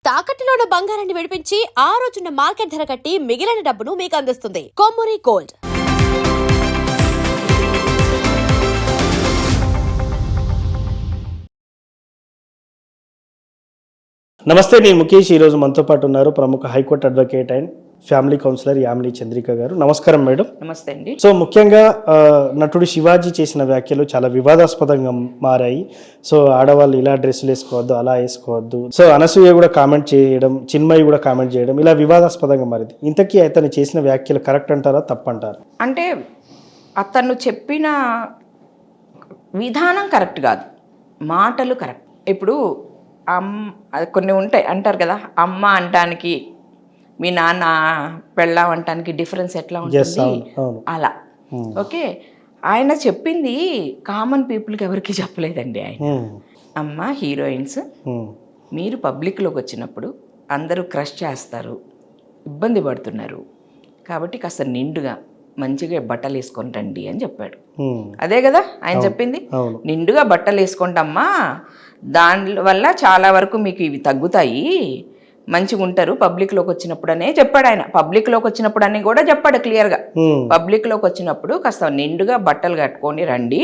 తాకట్టులో ఉన్న బంగారాన్ని విడిపించి ఆ రోజున్న మార్కెట్ ధర కట్టి మిగిలిన డబ్బును మీకు అందిస్తుంది కొమ్మూరి గోల్డ్. నమస్తే, నేను ముఖేష్. ఈరోజు మనతో పాటు ఉన్నారు ప్రముఖ high court advocate and family counsellor Yamini Chandrika గారు. నమస్కారం మేడం. నమస్తే అండి. సో ముఖ్యంగా నటుడు శివాజీ చేసిన వ్యాఖ్యలు చాలా వివాదాస్పదంగా మారాయి. సో ఆడవాళ్ళు ఇలా డ్రెస్సులు వేసుకోవద్దు, అలా వేసుకోవద్దు. సో అనసూయ కూడా కామెంట్ చేయడం, చిన్మయి కూడా కామెంట్ చేయడం, ఇలా వివాదాస్పదంగా మారింది. ఇంతకీ అతను చేసిన వ్యాఖ్యలు కరెక్ట్ అంటారా, తప్పంటారా? అంటే అతను చెప్పిన విధానం కరెక్ట్ కాదు, మాటలు కరెక్ట్. ఇప్పుడు కొన్ని ఉంటాయి అంటారు కదా, అమ్మ అంటానికి మీ నాన్న పెళ్ళాం అంటానికి డిఫరెన్స్ ఎట్లా ఉంటుంది అలా. ఓకే, ఆయన చెప్పింది కామన్ పీపుల్కి ఎవరికి చెప్పలేదండి. ఆయన అమ్మ హీరోయిన్స్ మీరు పబ్లిక్లోకి వచ్చినప్పుడు అందరూ క్రష్ చేస్తారు, ఇబ్బంది పడుతున్నారు, కాబట్టి కాస్త నిండుగా మంచిగా బట్టలు వేసుకొని రండి అని చెప్పాడు. అదే కదా ఆయన చెప్పింది, నిండుగా బట్టలు వేసుకుంటామ్మా, దానివల్ల చాలా వరకు మీకు ఇవి తగ్గుతాయి, మంచిగా ఉంటారు పబ్లిక్లోకి వచ్చినప్పుడు అనే చెప్పాడు ఆయన. పబ్లిక్లోకి వచ్చినప్పుడు అని కూడా చెప్పాడు క్లియర్గా, పబ్లిక్లోకి వచ్చినప్పుడు కాస్త నిండుగా బట్టలు కట్టుకొని రండి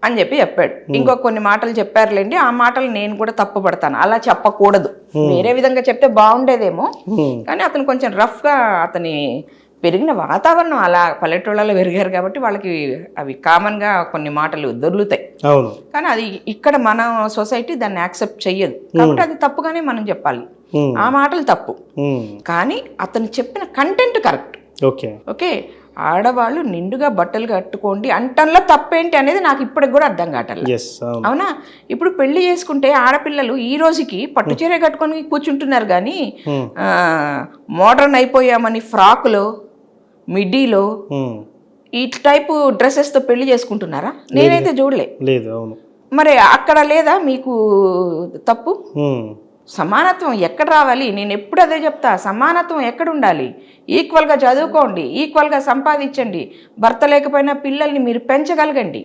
అని చెప్పాడు. ఇంకొక కొన్ని మాటలు చెప్పారులేండి, ఆ మాటలు నేను కూడా తప్పుపడతాను, అలా చెప్పకూడదు, వేరే విధంగా చెప్తే బాగుండేదేమో. కానీ అతను కొంచెం రఫ్గా, అతని పెరిగిన వాతావరణం అలా పల్లెటూళ్ళలో పెరిగారు కాబట్టి వాళ్ళకి అవి కామన్గా కొన్ని మాటలు దొర్లుతాయి. కానీ అది ఇక్కడ మన సొసైటీ దాన్ని యాక్సెప్ట్ చెయ్యదు కాబట్టి అది తప్పుగానే మనం చెప్పాలి, ఆ మాటలు తప్పు. కానీ అతను చెప్పిన కంటెంట్ కరెక్ట్. ఓకే, ఆడవాళ్ళు నిండుగా బట్టలు కట్టుకోండి అంటంలో తప్పేంటి అనేది నాకు ఇప్పటికి కూడా అర్థం కావట్లేదు. అవునా, ఇప్పుడు పెళ్లి చేసుకుంటే ఆడపిల్లలు ఈ రోజుకి పట్టుచీర కట్టుకొని కూర్చుంటున్నారు కానీ మోడర్న్ అయిపోయామని ఫ్రాకులో, మిడ్డీలో ఈ టైపు డ్రెస్సెస్తో పెళ్లి చేసుకుంటున్నారా? నేనైతే చూడలే. మరి అక్కడ లేదా మీకు తప్పు? సమానత్వం ఎక్కడ రావాలి? నేను ఎప్పుడు అదే చెప్తా, సమానత్వం ఎక్కడ ఉండాలి? ఈక్వల్గా చదువుకోండి, ఈక్వల్గా సంపాదించండి, భర్త లేకపోయినా పిల్లల్ని మీరు పెంచగలగండి,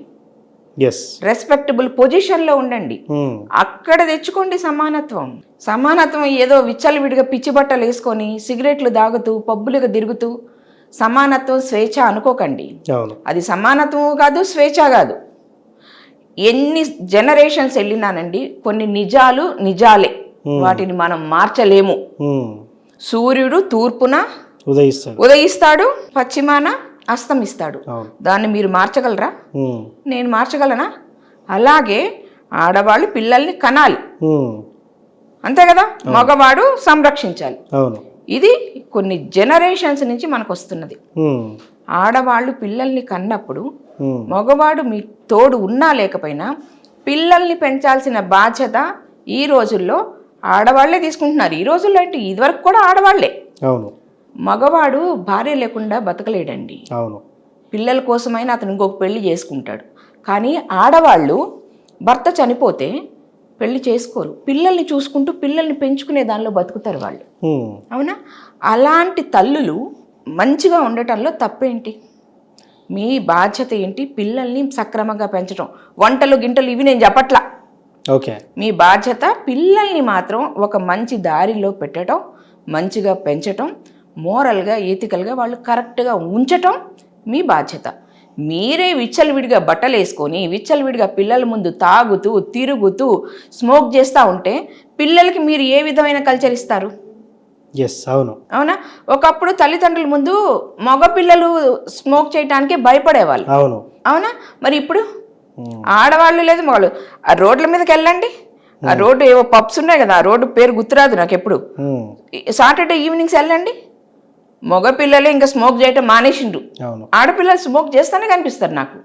రెస్పెక్టబుల్ పొజిషన్లో ఉండండి, అక్కడ తెచ్చుకోండి సమానత్వం. సమానత్వం ఏదో విచ్చలవిడిగా పిచ్చి బట్టలు వేసుకొని సిగరెట్లు తాగుతూ పబ్బులుగా తిరుగుతూ సమానత్వం స్వేచ్ఛ అనుకోకండి. అది సమానత్వం కాదు, స్వేచ్ఛ కాదు. ఎన్ని జనరేషన్స్ వెళ్ళినానండి, కొన్ని నిజాలు నిజాలే, వాటిని మనం మార్చలేము. సూర్యుడు తూర్పున ఉదయిస్తాడు, పశ్చిమాన అస్తమిస్తాడు, దాన్ని మీరు మార్చగలరా? నేను మార్చగలనా? అలాగే ఆడవాళ్ళు పిల్లల్ని కనాలి, అంతే కదా, మగవాడు సంరక్షించాలి. ఇది కొన్ని జనరేషన్స్ నుంచి మనకు వస్తున్నది. ఆడవాళ్ళు పిల్లల్ని కన్నప్పుడు మగవాడు మీ తోడు ఉన్నా లేకపోయినా పిల్లల్ని పెంచాల్సిన బాధ్యత ఈ రోజుల్లో ఆడవాళ్లే తీసుకుంటున్నారు. ఈ రోజుల్లో ఏంటి, ఇదివరకు కూడా ఆడవాళ్లే. మగవాడు భార్య లేకుండా బతకలేడండి. పిల్లల కోసమైనా అతను ఇంకొక పెళ్లి చేసుకుంటాడు. కానీ ఆడవాళ్ళు భర్త చనిపోతే పెళ్లి చేసుకోరు, పిల్లల్ని చూసుకుంటూ పిల్లల్ని పెంచుకునే దానిలో బతుకుతారు వాళ్ళు. అవునా, అలాంటి తల్లులు మంచిగా ఉండటంలో తప్పేంటి? మీ బాధ్యత ఏంటి? పిల్లల్ని సక్రమంగా పెంచడం. వంటలు గింటలు ఇవి నేను చెప్పట్లా. మీ బాధ్యత పిల్లల్ని మాత్రం ఒక మంచి దారిలో పెట్టడం, మంచిగా పెంచటం, మోరల్గా ఎథికల్గా వాళ్ళు కరెక్ట్గా ఉంచటం మీ బాధ్యత. మీరే విచ్చలవిడిగా బట్టలు వేసుకొని విచ్చలవిడిగా పిల్లల ముందు తాగుతూ తిరుగుతూ స్మోక్ చేస్తూ ఉంటే పిల్లలకి మీరు ఏ విధమైన కల్చర్ ఇస్తారు? అవునా, ఒకప్పుడు తల్లిదండ్రుల ముందు మగ పిల్లలు స్మోక్ చేయడానికే భయపడేవాళ్ళు. అవునా, మరి ఇప్పుడు ఆడవాళ్ళు లేదు మగవాళ్ళు. ఆ రోడ్ల మీదకి వెళ్ళండి, ఆ రోడ్డు ఏవో పబ్స్ ఉన్నాయి కదా, ఆ రోడ్డు పేరు గుర్తురాదు నాకు ఎప్పుడు. సాటర్డే ఈవినింగ్స్ వెళ్ళండి, మగ పిల్లలే ఇంకా స్మోక్ చేయటం మానేసిండ్రు, ఆడపిల్లలు స్మోక్ చేస్తానే కనిపిస్తారు నాకు.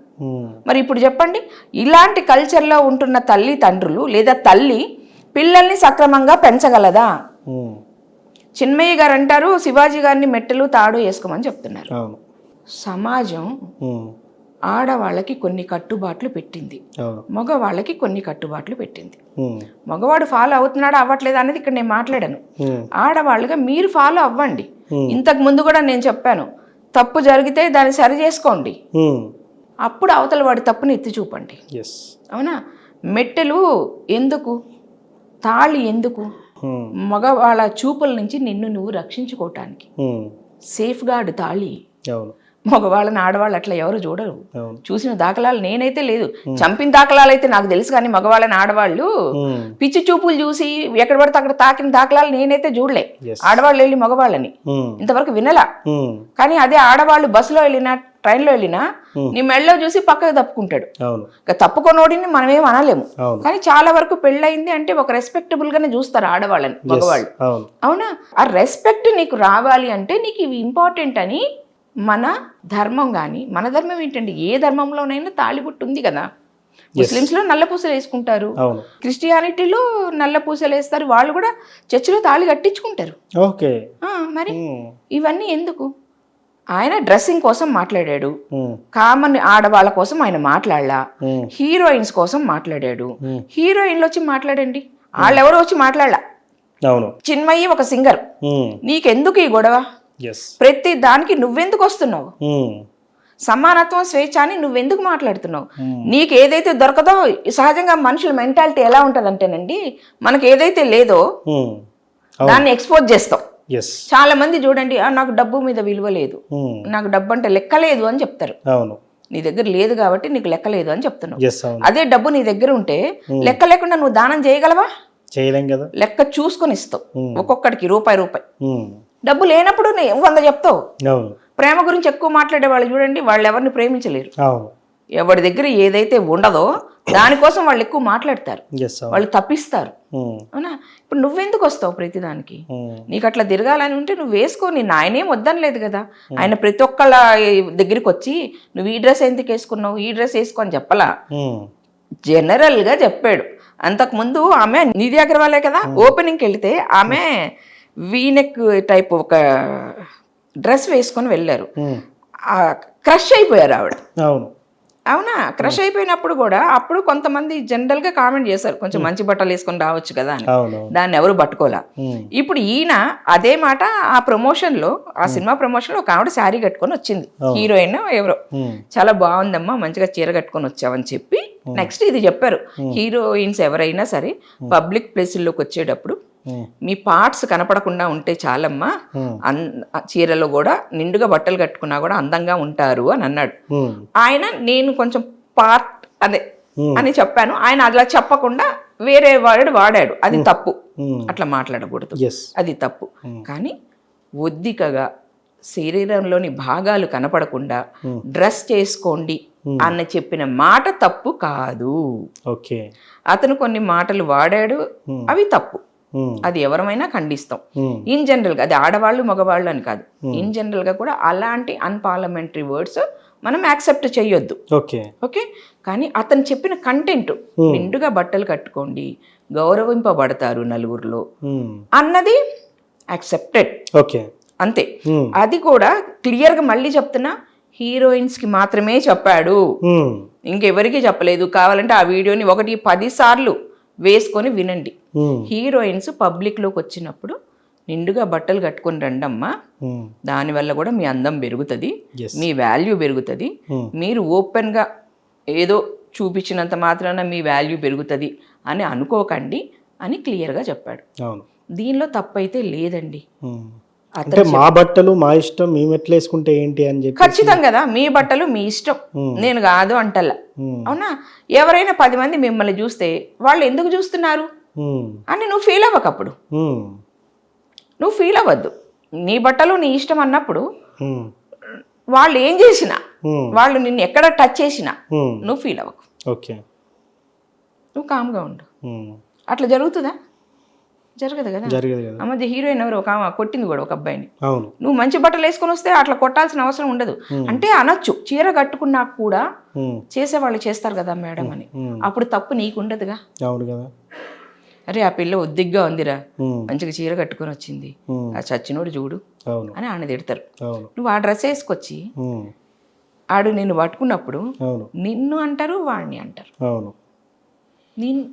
మరి ఇప్పుడు చెప్పండి, ఇలాంటి కల్చర్లో ఉంటున్న తల్లిదండ్రులు లేదా తల్లి పిల్లల్ని సక్రమంగా పెంచగలదా? చిన్మయ్య గారు అంటారు శివాజీ గారిని మెట్టెలు తాడు వేసుకోమని చెప్తున్నారు. సమాజం ఆడవాళ్ళకి కొన్ని కట్టుబాట్లు పెట్టింది, మగవాళ్ళకి కొన్ని కట్టుబాట్లు పెట్టింది. మగవాడు ఫాలో అవుతున్నాడా అవ్వట్లేదా అనేది ఇక్కడ నేను మాట్లాడాను. ఆడవాళ్ళుగా మీరు ఫాలో అవ్వండి. ఇంతకు ముందు కూడా నేను చెప్పాను, తప్పు జరిగితే దాన్ని సరి చేసుకోండి, అప్పుడు అవతల వాడి తప్పుని ఎత్తి చూపండి. అవునా, మెట్టెలు ఎందుకు? తాళి ఎందుకు? ఉమ్, మగవాళ్ళ చూపుల నుంచి నిన్ను నువ్వు రక్షించుకోవటానికి. ఉమ్, సేఫ్ గార్డ్ తాళి. అవును మగవాళ్ళని ఆడవాళ్ళు అట్లా ఎవరు చూడరు. అవును చూసిన దాఖలాలు నేనైతే లేదు. చంపిన దాఖలాలు అయితే నాకు తెలుసు, కానీ మగవాళ్ళని ఆడవాళ్ళు ఉమ్, పిచ్చి చూపులు చూసి ఎక్కడ పడితే అక్కడ తాకిన దాఖలాలు నేనైతే చూడలే. Yes. ఆడవాళ్ళు వెళ్ళి మగవాళ్ళని ఉమ్, ఇంతవరకు వినలా. ఉమ్, కానీ అదే ఆడవాళ్ళు బస్సులో వెళ్ళినా ట్రైన్లో వెళ్ళినా నీ మెళ్ళో చూసి పక్కకు తప్పుకుంటాడు. అవును ఇక తప్పుకోనోడిని మనమేం అనలేము. అవును కానీ చాలా వరకు పెళ్ళయింది అంటే ఒక రెస్పెక్టబుల్ గానే చూస్తారు ఆడవాళ్ళని మగవాళ్ళు. అవును అవునా? ఆ రెస్పెక్ట్ నీకు రావాలి అంటే నీకు ఇవి ఇంపార్టెంట్ అని మన ధర్మం. కానీ మన ధర్మం ఏంటండి, ఏ ధర్మంలోనైనా తాళిబొట్టు ఉంది కదా. ముస్లిమ్స్లో నల్ల పూసలు వేసుకుంటారు, అవును క్రిస్టియానిటీలో నల్ల పూసలు వేస్తారు, వాళ్ళు కూడా చర్చిలో తాళి కట్టించుకుంటారు. ఓకే మరి ఉమ్, ఇవన్నీ ఎందుకు? ఆయన డ్రెస్సింగ్ కోసం మాట్లాడాడు, ఉమ్, కామన్ ఆడవాళ్ళ కోసం ఆయన మాట్లాడలా, ఉమ్, హీరోయిన్స్ కోసం మాట్లాడాడు. Hmm. హీరోయిన్లు వచ్చి మాట్లాడండి, వాళ్ళెవరో వచ్చి మాట్లాడలా. అవును చిన్మయి ఒక సింగర్, ఉమ్, నీకెందుకు ఈ గొడవ? ఎస్ ప్రతి దానికి నువ్వెందుకు వస్తున్నావు? ఉమ్, సమానత్వం, స్వేచ్ఛ అని నువ్వెందుకు మాట్లాడుతున్నావు? Hmm. నీకు ఏదైతే దొరకదో, సహజంగా మనుషుల మెంటాలిటీ ఎలా ఉంటుందంటేనండి, మనకు ఏదైతే లేదో ఉమ్, దాన్ని ఎక్స్పోజ్ చేస్తాం. ఎస్ చాలా మంది చూడండి, నాకు డబ్బు మీద విలువ లేదు, ఉమ్, నాకు డబ్బు అంటే లెక్క లేదు అని చెప్తారు. అవును నీ దగ్గర లేదు కాబట్టి నీకు లెక్క లేదు అని చెప్తున్నావు. ఎస్ అవును అదే డబ్బు నీ దగ్గర ఉంటే లెక్క లేకుండా నువ్వు దానం చేయగలవా? చేయలేం కదా లెక్క చూసుకొని ఇస్తావు. ఒక్కొక్కడికి రూపాయి రూపాయి. ఉమ్, డబ్బు లేనప్పుడు 100 చెప్తావు. అవును ప్రేమ గురించి ఎక్కువ మాట్లాడే వాళ్ళు చూడండి, వాళ్ళు ఎవరిని ప్రేమించలేరు. అవును ఎవరి దగ్గర ఏదైతే ఉండదో దానికోసం వాళ్ళు ఎక్కువ మాట్లాడతారు, ఎస్ అవును వాళ్ళు తప్పిస్తారు. ఉమ్, అవునా? ఇప్పుడు నువ్వెందుకు వస్తావు ప్రతిదానికి? ఉమ్, నీకు అట్లా తిరగాలని ఉంటే నువ్వు వేసుకో. ఆయనేం వద్దనలేదు కదా. ఆయన ప్రతి ఒక్కళ్ళ దగ్గరికి వచ్చి నువ్వు ఈ డ్రెస్ ఎందుకు వేసుకున్నావు, ఈ డ్రెస్ వేసుకో అని చెప్పలా, ఉమ్, జనరల్గా చెప్పాడు. అంతకుముందు ఆమె నిధి అగర్వాలే కదా, ఓపెనింగ్కి వెళితే ఆమె వీనెక్ టైప్ ఒక డ్రెస్ వేసుకొని వెళ్ళారు. ఉమ్, క్రష్ అయిపోయారు ఆవిడ. అవును అవునా? క్రష్ అయిపోయినప్పుడు కూడా అప్పుడు కొంతమంది జనరల్గా కామెంట్ చేశారు, కొంచెం మంచి బట్టలు వేసుకొని రావచ్చు కదా అని. అవును దాన్ని ఎవరు పట్టుకోలే. ఉమ్, ఇప్పుడు ఈయన అదే మాట ఆ ప్రమోషన్లో, ఆ సినిమా ప్రమోషన్లో ఒక ఆవిడ శారీ కట్టుకొని వచ్చింది, హీరోయిన్ ఎవరో. ఉమ్, చాలా బాగుందమ్మా, మంచిగా చీర కట్టుకొని వచ్చావని చెప్పి నెక్స్ట్ ఇది చెప్పారు. హీరోయిన్స్ ఎవరైనా సరే పబ్లిక్ ప్లేసుల్లోకి వచ్చేటప్పుడు ఉమ్, మీ పార్ట్స్ కనపడకుండా ఉంటే చాలమ్మా, చీరలో కూడా నిండుగా బట్టలు కట్టుకున్నా కూడా అందంగా ఉంటారు అని అన్నాడు. ఉమ్, ఆయన నేను కొంచెం పార్ట్ అదే Hmm. అని చెప్పాను, ఆయన అలా చెప్పకుండా వేరే వర్డ్ వాడాడు. అది తప్పు, ఉమ్, అట్లా మాట్లాడకూడదు, ఎస్ అది తప్పు. కానీ ఒద్దికగా శరీరంలోని భాగాలు కనపడకుండా డ్రెస్ చేసుకోండి అన్న చెప్పిన మాట తప్పు కాదు. ఓకే అతను కొన్ని మాటలు వాడాడు, అవి తప్పు. ఉమ్, అది ఎవరమైనా ఖండిస్తాం. ఉమ్, ఇన్ జనరల్గా అది ఆడవాళ్ళు మగవాళ్ళు అని కాదు, ఇన్ జనరల్గా కూడా అలాంటి అన్పార్లమెంటరీ వర్డ్స్ మనం యాక్సెప్ట్ చేయొద్దు. ఓకే ఓకే, కానీ అతను చెప్పిన కంటెంట్ నిండుగా బట్టలు కట్టుకోండి, గౌరవింపబడతారు నలుగురిలో ఉమ్, అన్నది యాక్సెప్టెడ్, ఓకే అంతే. ఉమ్, అది కూడా క్లియర్గా మళ్ళీ చెప్తున్నా, హీరోయిన్స్కి మాత్రమే చెప్పాడు, ఉమ్, ఇంకెవరికి చెప్పలేదు. కావాలంటే ఆ వీడియోని 1-10 సార్లు వేసుకొని వినండి. ఉమ్, హీరోయిన్స్ పబ్లిక్లోకి వచ్చినప్పుడు నిండుగా బట్టలు కట్టుకొని రండమ్మా, ఉమ్, దానివల్ల కూడా మీ అందం పెరుగుతుంది, Yes. మీ వాల్యూ పెరుగుతుంది. మీరు ఓపెన్గా ఏదో చూపించినంత మాత్రాన మీ వాల్యూ పెరుగుతుంది అని అనుకోకండి అని క్లియర్గా చెప్పాడు. అవును దీనిలో తప్పైతే లేదండి. ఉమ్. అంటే మా బట్టలు మా ఇష్టం, మేము ఎట్లా వేసుకుంటే ఏంటి అని చెప్పి ఖచ్చితంగా కదా, మీ బట్టలు మీ ఇష్టం, నేను కాదు అంటల్లా. అవునా? ఎవరైనా 10 మంది మిమ్మల్ని చూస్తే వాళ్ళు ఎందుకు చూస్తున్నారు ఉమ్, అని నువ్వు ఫీల్ అవ్వకప్పుడు, ఉమ్, నువ్వు ఫీల్ అవ్వద్దు. నీ బట్టలు నీ ఇష్టం అన్నప్పుడు ఉమ్, వాళ్ళు ఏం చేసినా, ఉమ్, వాళ్ళు నిన్ను ఎక్కడ టచ్ చేసినా ఉమ్, నువ్వు ఫీల్ అవ్వకు, ఓకే నువ్వు కామ్గా ఉండు. ఉమ్, అట్లా జరుగుతుందా? జరగదు కదా. జరిగేది కదా. ఆ మధ్య హీరోయిన్ ఎవరు ఒక ఆమె కొట్టింది కూడా ఒక అబ్బాయిని. అవును నువ్వు మంచి బట్టలు వేసుకొని వస్తే అట్లా కొట్టాల్సిన అవసరం ఉండదు. అంటే అనొచ్చు, చీర కట్టుకున్నా కూడా ఉమ్, చేసేవాళ్ళు చేస్తారు కదా మేడం అని, అప్పుడు తప్పు నీకు ఉండదుగా. అవును కదా. అరే ఆ పిల్ల ఒద్దిగ్గా ఉందిరా, ఉమ్, మంచిగా చీర కట్టుకొని వచ్చింది, ఉమ్, ఆ చచ్చినోడు చూడు అవును అని ఆయన తిడతారు. అవును నువ్వు ఆ డ్రెస్ వేసుకొచ్చి ఉమ్, ఆడు నిన్ను పట్టుకున్నప్పుడు అవును నిన్ను అంటారు, వాడిని అంటారు. అవును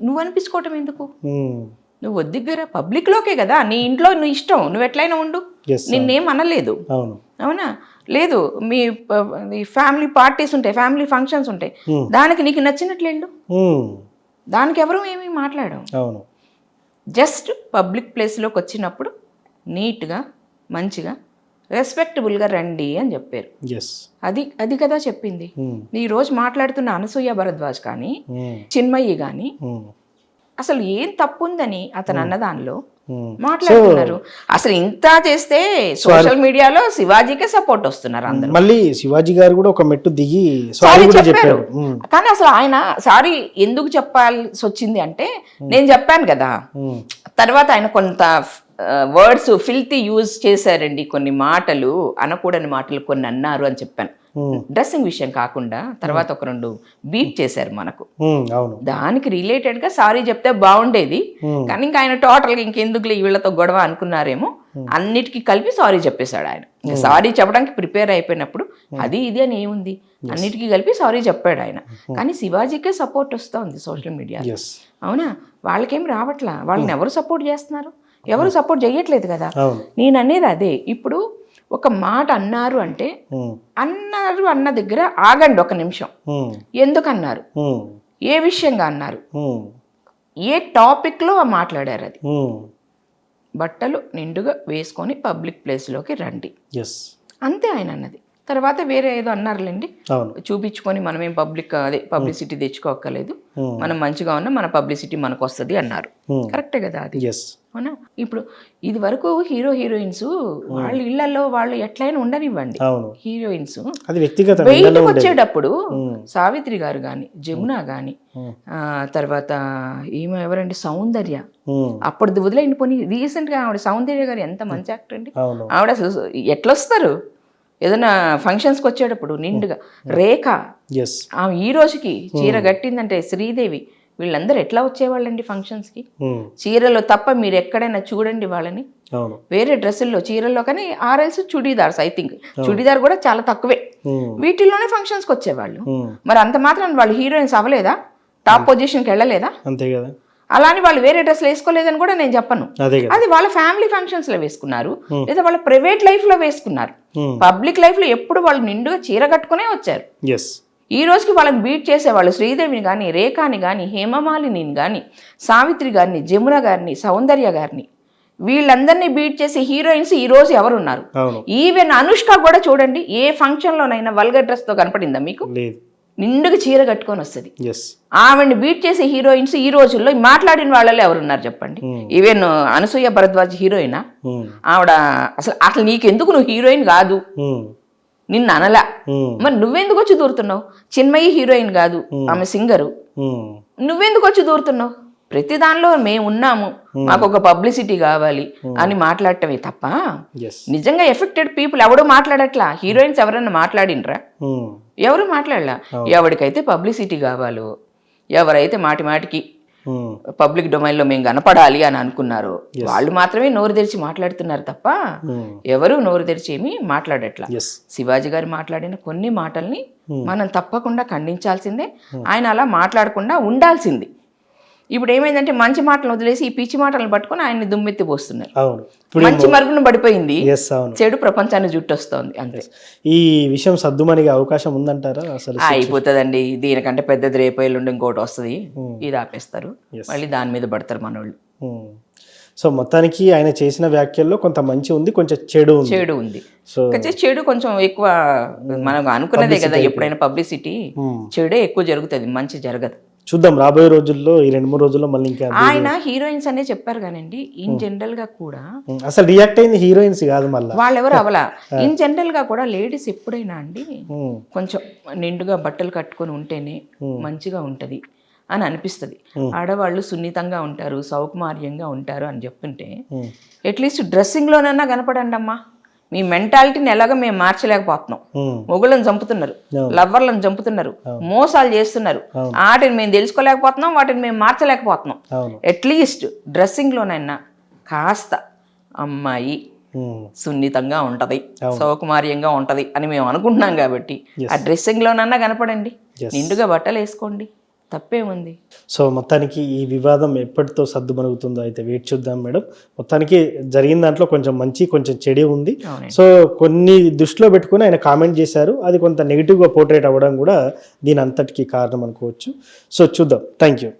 నువ్వు అనిపించుకోవటం ఎందుకు? ఉమ్, నువ్వు వద్దిగ్గరా పబ్లిక్లోకే కదా, నీ ఇంట్లో నువ్వు ఇష్టం, నువ్వు ఎట్లయినా ఉండు, Yes, నిన్నేం అనలేదు. అవును అవునా? లేదు, మీ ఫ్యామిలీ పార్టీస్ ఉంటాయి, ఫ్యామిలీ ఫంక్షన్స్ ఉంటాయి, దానికి నీకు నచ్చినట్లు వెళ్ళు, ఉమ్, దానికి ఎవరు ఏమీ మాట్లాడడం. అవును జస్ట్ పబ్లిక్ ప్లేస్లోకి వచ్చినప్పుడు నీట్గా మంచిగా రెస్పెక్టబుల్గా రండి అని చెప్పారు. ఎస్. అది కదా చెప్పింది. ఈ రోజు మాట్లాడుతున్న అనసూయ భరద్వాజ్ కానీ చిన్మయ్యి కానీ అసలు ఏం తప్పు ఉందని అతను అన్నదానిలో మాట్లాడుతున్నారు. అసలు ఇంత చేస్తే సోషల్ మీడియాలో శివాజీకే సపోర్ట్ వస్తున్నారు అందరూ. మళ్ళీ శివాజీ గారు కూడా ఒక మెట్టు దిగి సారీ కూడా చెప్పారు. కానీ అసలు ఆయన సారీ ఎందుకు చెప్పాల్సి వచ్చింది అంటే నేను చెప్పాను కదా, తర్వాత ఆయన కొంత వర్డ్స్ ఫిల్తీ యూజ్ చేశారండి, కొన్ని మాటలు అనకూడని మాటలు కొన్ని అన్నారు అని చెప్పాను. డ్రెస్సింగ్ విషయం కాకుండా తర్వాత ఒక 2 బీట్ చేశారు మనకు, దానికి రిలేటెడ్ గా సారీ చెప్తే బాగుండేది. కానీ ఇంకా ఆయన టోటల్ గా ఇంకెందుకులే వీళ్ళతో గొడవ అనుకున్నారేమో, అన్నిటికీ కలిపి సారీ చెప్పేశాడు ఆయన. సారీ చెప్పడానికి ప్రిపేర్ అయిపోయినప్పుడు అది ఇది అని ఏముంది, అన్నిటికీ కలిపి సారీ చెప్పాడు ఆయన. కానీ శివాజీకే సపోర్ట్ వస్తుంది సోషల్ మీడియా, అవునా? వాళ్ళకేం రావట్లా, వాళ్ళని ఎవరు సపోర్ట్ చేస్తున్నారు? ఎవరు సపోర్ట్ చేయట్లేదు కదా. నేను అనేది అదే, ఇప్పుడు ఒక మాట అన్నారు అంటే అన్నారు అన్న దగ్గర ఆగండి ఒక నిమిషం. ఎందుకు అన్నారు, ఏ విషయంగా అన్నారు, ఏ టాపిక్ లో మాట్లాడారు, అది బట్టలు నిండుగా వేసుకొని పబ్లిక్ ప్లేస్లోకి రండి, అంతే ఆయన అన్నది. తర్వాత వేరే ఏదో అన్నారులేండి, చూపించుకొని మనమేం పబ్లిసిటీ తెచ్చుకోక్కర్లేదు, మనం మంచిగా ఉన్నా మన పబ్లిసిటీ మనకు వస్తుంది అన్నారు. కరెక్టే కదా అది, అవునా? ఇప్పుడు ఇది వరకు హీరోయిన్స్ వాళ్ళ ఇళ్లలో వాళ్ళు ఎట్లయినా ఉండనివ్వండి, హీరోయిన్స్ బయటకు వచ్చేటప్పుడు సావిత్రి గారు గాని, జమున గాని, తర్వాత ఈమె ఎవరండి సౌందర్య, అప్పుడు వదిలేండి పోనీ రీసెంట్ గా ఆవిడ సౌందర్య గారు ఎంత మంచి యాక్టర్ అండి, ఆవిడ అసలు ఎట్లొస్తారు ఏదైనా ఫంక్షన్స్కి వచ్చేటప్పుడు నిండుగా. రేఖ ఆమె ఈ రోజుకి చీర కట్టిందంటే, శ్రీదేవి, వీళ్ళందరూ ఎట్లా వచ్చేవాళ్ళండి ఫంక్షన్స్కి చీరలో తప్ప. మీరు ఎక్కడైనా చూడండి వాళ్ళని వేరే డ్రెస్సుల్లో, చీరల్లో, కానీ ఆర్ఎల్స్ చుడీదార్స్, ఐ థింక్ చుడీదార్ కూడా చాలా తక్కువే, వీటిల్లోనే ఫంక్షన్స్కి వచ్చేవాళ్ళు. మరి అంత మాత్రం వాళ్ళు హీరోయిన్స్ అవ్వలేదా, టాప్ పొజిషన్కి వెళ్ళలేదా? అంతే కదా. అలాని వాళ్ళు వేరే డ్రెస్లు వేసుకోలేదని కూడా నేను చెప్పను, అది వాళ్ళ ఫ్యామిలీ ఫంక్షన్స్ లో వేసుకున్నారు, లేదా వాళ్ళ ప్రైవేట్ లైఫ్ లో వేసుకున్నారు. పబ్లిక్ లైఫ్ లో ఎప్పుడు వాళ్ళు నిండుగా చీర కట్టుకునే వచ్చారు. ఈ రోజుకి వాళ్ళని బీట్ చేసేవాళ్ళు శ్రీదేవిని కానీ, రేఖాని కానీ, హేమమాలిని కానీ, సావిత్రి గారిని, జమున గారిని, సౌందర్య గారిని, వీళ్ళందరినీ బీట్ చేసే హీరోయిన్స్ ఈ రోజు ఎవరున్నారు? ఈవెన్ అనుష్క కూడా చూడండి, ఏ ఫంక్షన్ లోనైనా వల్గర్ డ్రెస్ తో కనపడిందా మీకు? నిండుగా చీర కట్టుకొని వస్తుంది. ఆవిడ్ని బీట్ చేసే హీరోయిన్స్ ఈ రోజుల్లో మాట్లాడిన వాళ్ళలో ఎవరున్నారు చెప్పండి? ఈవెన్ అనసూయ భరద్వాజ్ హీరోయినా? ఆవిడ అసలు నీకెందుకు, నువ్వు హీరోయిన్ కాదు, నిన్ను అనలా, మరి నువ్వెందుకు వచ్చి దూరుతున్నావు? చిన్మయి హీరోయిన్ కాదు, ఆమె సింగరు, నువ్వెందుకు వచ్చి దూరుతున్నావు? ప్రతి దానిలో మేము ఉన్నాము, మాకు ఒక పబ్లిసిటీ కావాలి అని మాట్లాడటమే తప్ప నిజంగా ఎఫెక్టెడ్ పీపుల్ ఎవడో మాట్లాడట్లా. హీరోయిన్స్ ఎవరన్నా మాట్లాడినరా? ఎవరు మాట్లాడలా. ఎవరికైతే పబ్లిసిటీ కావాలో, ఎవరైతే మాటి మాటికి పబ్లిక్ డొమైన్ లో మేము కనపడాలి అని అనుకున్నారో వాళ్ళు మాత్రమే నోరు తెరిచి మాట్లాడుతున్నారు తప్ప ఎవరు నోరు తెరిచి ఏమి మాట్లాడట్లా. శివాజీ గారు మాట్లాడిన కొన్ని మాటల్ని మనం తప్పకుండా ఖండించాల్సిందే, ఆయన అలా మాట్లాడకుండా ఉండాల్సింది. ఇప్పుడు ఏమైందంటే మంచి మాటలు వదిలేసి ఈ పిచ్చి మాటలను పట్టుకొని ఆయన్ని దుమ్మెత్తి పోస్తున్నారు. మంచి మరుగున పడిపోయింది, చెడు ప్రపంచాన్ని జుట్టొస్తోంది, అంతే. ఈ విషయం సద్దుమణిగే అవకాశం ఉందంటారా? అసలు అయిపోతుందండి, దీనికంటే పెద్దది రేపేళ్ళుండి ఇంకోటి వస్తుంది, ఇది ఆపేస్తారు, మళ్ళీ దాని మీద పడతారు మనోళ్ళు. సో మొత్తానికి ఆయన చేసిన వ్యాఖ్యల్లో కొంత మంచి ఉంది, కొంచెం చెడు ఉంది. సో చెడు కొంచెం ఎక్కువ, మనం అనుకున్నదే కదా, ఎప్పుడైనా పబ్లిసిటీ చెడే ఎక్కువ జరుగుతుంది, మంచి జరగదు. చూద్దాం రాబోయే రోజుల్లో, ఈ 2-3 రోజుల్లో మళ్ళీ ఇంకా. ఆయన హీరోయిన్స్ అనే చెప్పారు కానండి, ఇన్ జనరల్ గా కూడా అసలు రియాక్ట్ అయింది హీరోయిన్స్ కాదు, మళ్ళీ వాళ్ళెవరు అవలా. ఇన్ జనరల్ గా కూడా లేడీస్ ఎప్పుడైనా అండి కొంచెం నిండుగా బట్టలు కట్టుకొని ఉంటేనే మంచిగా ఉంటది అని అనిపిస్తుంది. ఆడవాళ్ళు సున్నితంగా ఉంటారు, సౌకుమార్యంగా ఉంటారు అని చెప్తుంటే అట్లీస్ట్ డ్రెస్సింగ్ లోనన్నా కనపడండి అమ్మా. మీ మెంటాలిటీని ఎలాగో మేము మార్చలేకపోతున్నాం. మొగుళ్ళని చంపుతున్నారు, లవ్వర్లను చంపుతున్నారు, మోసాలు చేస్తున్నారు, వాటిని మేము తెలుసుకోలేకపోతున్నాం, వాటిని మేము మార్చలేకపోతున్నాం. అట్లీస్ట్ డ్రెస్సింగ్ లోనైనా కాస్త అమ్మాయి సున్నితంగా ఉంటది, సౌకుమార్యంగా ఉంటది అని మేము అనుకుంటున్నాం కాబట్టి ఆ డ్రెస్సింగ్ లోనన్నా కనపడండి, నిండుగా బట్టలు వేసుకోండి, తప్పేముంది. సో మొత్తానికి ఈ వివాదం ఎప్పటితో సర్దుమణుగుతుందో అయితే వెయిట్ చూద్దాం మేడం. మొత్తానికి జరిగిన దాంట్లో కొంచెం మంచి, కొంచెం చెడు ఉంది. సో కొన్ని దృష్టిలో పెట్టుకుని ఆయన కామెంట్ చేశారు, అది కొంత నెగిటివ్గా పోర్ట్రేట్ అవ్వడం కూడా దీని అంతటికి కారణం అనుకోవచ్చు. సో చూద్దాం. Thank you.